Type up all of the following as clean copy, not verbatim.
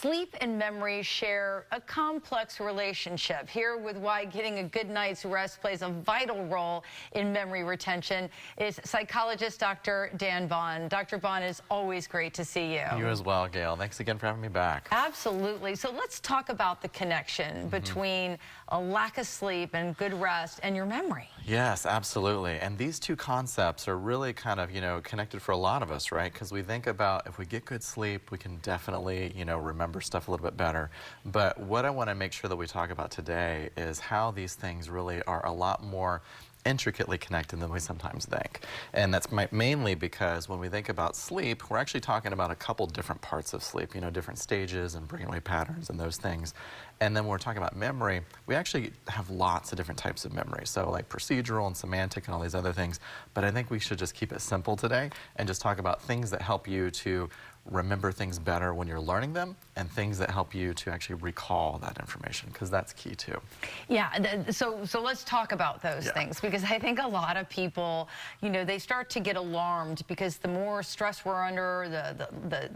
Sleep and memory share a complex relationship. Here with why getting a good night's rest plays a vital role in memory retention is psychologist Dr. Dan Baughn. Dr. Baughn, it's always great to see you. You as well, Gail. Thanks again for having me back. Absolutely. So let's talk about the connection between a lack of sleep and good rest and your memory. Yes, absolutely. And these two concepts are really kind of, connected for a lot of us, right? Because we think about if we get good sleep, we can definitely, remember stuff a little bit better. But what I want to make sure that we talk about today is how these things really are a lot more intricately connected than we sometimes think. And that's mainly because when we think about sleep, we're actually talking about a couple different parts of sleep, different stages and brainwave patterns and those things. And then when we're talking about memory, we actually have lots of different types of memory. So like procedural and semantic and all these other things. But I think we should just keep it simple today and just talk about things that help you to remember things better when you're learning them and things that help you to actually recall that information, because that's key too. Yeah, so let's talk about those things, because I think a lot of people, they start to get alarmed because the more stress we're under,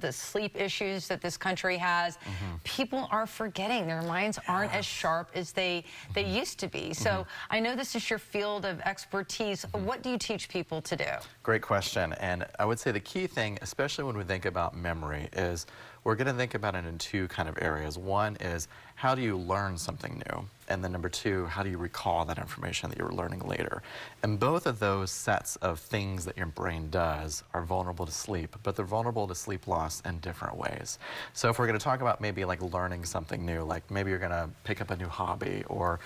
the sleep issues that this country has, people are forgetting. Their minds aren't as sharp as they used to be. So I know this is your field of expertise. What do you teach people to do? Great question. And I would say the key thing, especially when we think about memory, is we're going to think about it in two kind of areas. One is, how do you learn something new? And then number two, how do you recall that information that you were learning later? And both of those sets of things that your brain does are vulnerable to sleep, but they're vulnerable to sleep loss in different ways. So if we're going to talk about maybe like learning something new, like maybe you're going to pick up a new hobby, or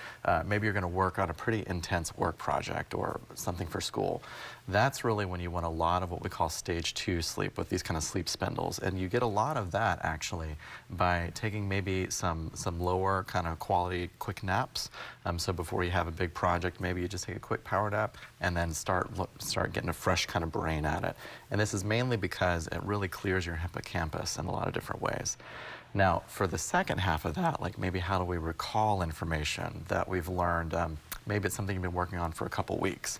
maybe you're going to work on a pretty intense work project or something for school, that's really when you want a lot of what we call stage 2 sleep with these kind of sleep spindles. And you get a lot of that actually by taking maybe some lower kind of quality quick naps. So before you have a big project, maybe you just take a quick power nap and then start getting a fresh kind of brain at it. And this is mainly because it really clears your hippocampus in a lot of different ways. Now, for the second half of that, like maybe how do we recall information that we've learned? Maybe it's something you've been working on for a couple weeks.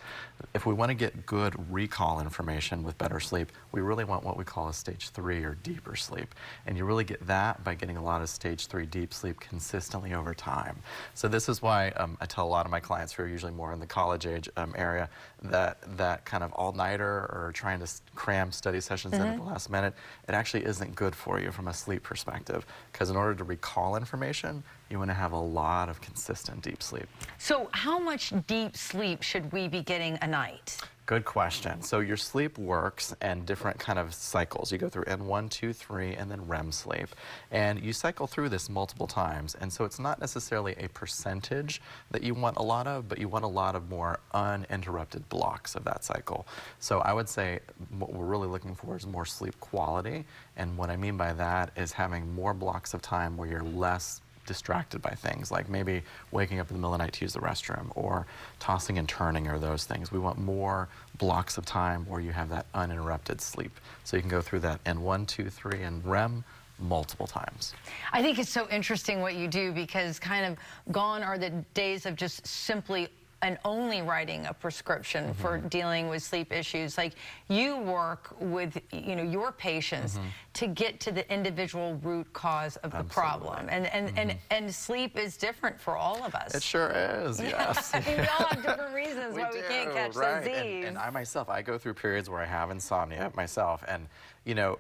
If we want to get good recall information with better sleep, we really want what we call a stage 3 or deeper sleep. And you really get that by getting a lot of stage 3 deep sleep consistently over time. So this is why I tell a lot of my clients who are usually more in the college age area that kind of all-nighter or trying to cram study sessions in at the last minute, it actually isn't good for you from a sleep perspective. Because in order to recall information, you want to have a lot of consistent deep sleep. So how much deep sleep should we be getting a night? Good question. So your sleep works in different kind of cycles. You go through N1, 2, 3, and then REM sleep. And you cycle through this multiple times. And so it's not necessarily a percentage that you want a lot of, but you want a lot of more uninterrupted blocks of that cycle. So I would say what we're really looking for is more sleep quality. And what I mean by that is having more blocks of time where you're less distracted by things, like maybe waking up in the middle of the night to use the restroom or tossing and turning, or those things. We want more blocks of time where you have that uninterrupted sleep. So you can go through that N1, 2, 3 and REM multiple times. I think it's so interesting what you do, because kind of gone are the days of just simply and only writing a prescription for dealing with sleep issues. Like, you work with your patients to get to the individual root cause of the problem. And sleep is different for all of us. It sure is, yes. I mean, we all have different reasons why we can't catch disease. And I myself, I go through periods where I have insomnia myself, and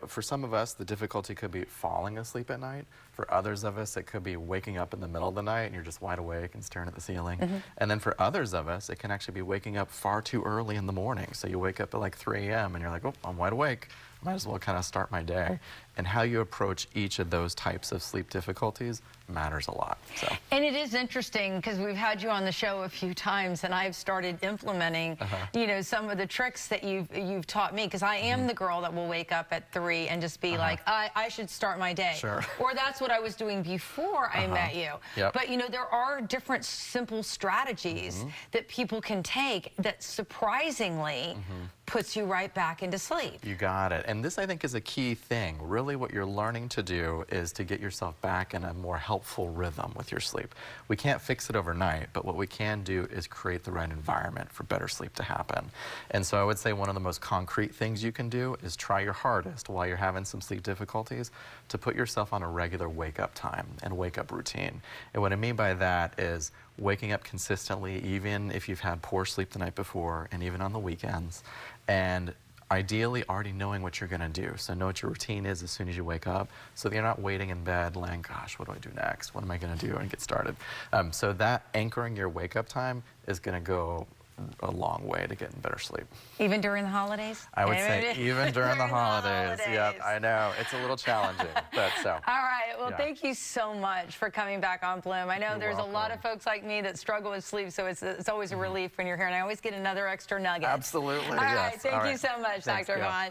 for some of us, the difficulty could be falling asleep at night. For others of us, it could be waking up in the middle of the night and you're just wide awake and staring at the ceiling. And then for others of us, it can actually be waking up far too early in the morning. So you wake up at like 3 a.m. and you're like, oh, I'm wide awake. Might as well kind of start my day. And how you approach each of those types of sleep difficulties matters a lot. So. And it is interesting, because we've had you on the show a few times, and I've started implementing, some of the tricks that you've taught me, because I am the girl that will wake up at 3 and just be like, I should start my day. Sure. Or that's what I was doing before I met you. Yep. But there are different simple strategies that people can take that surprisingly puts you right back into sleep. You got it. And this, I think, is a key thing, really. really what you're learning to do is to get yourself back in a more helpful rhythm with your sleep. We can't fix it overnight, but what we can do is create the right environment for better sleep to happen. And so I would say one of the most concrete things you can do is try your hardest while you're having some sleep difficulties to put yourself on a regular wake-up time and wake-up routine. And what I mean by that is waking up consistently, even if you've had poor sleep the night before and even on the weekends, and ideally already knowing what you're going to do. So know what your routine is as soon as you wake up, so that you're not waiting in bed laying, gosh, what do I do next? What am I going to do? And get started. So that anchoring your wake-up time is going to go a long way to getting better sleep. Even during the holidays? I would say even during the holidays. Yep, I know. It's a little challenging, but so. All right. Well, thank you so much for coming back on Bloom. I know there's a lot of folks like me that struggle with sleep, so it's always a relief when you're here, and I always get another extra nugget. Absolutely. All right. Thank you so much, Thanks, Dr. Gayle. Baughn.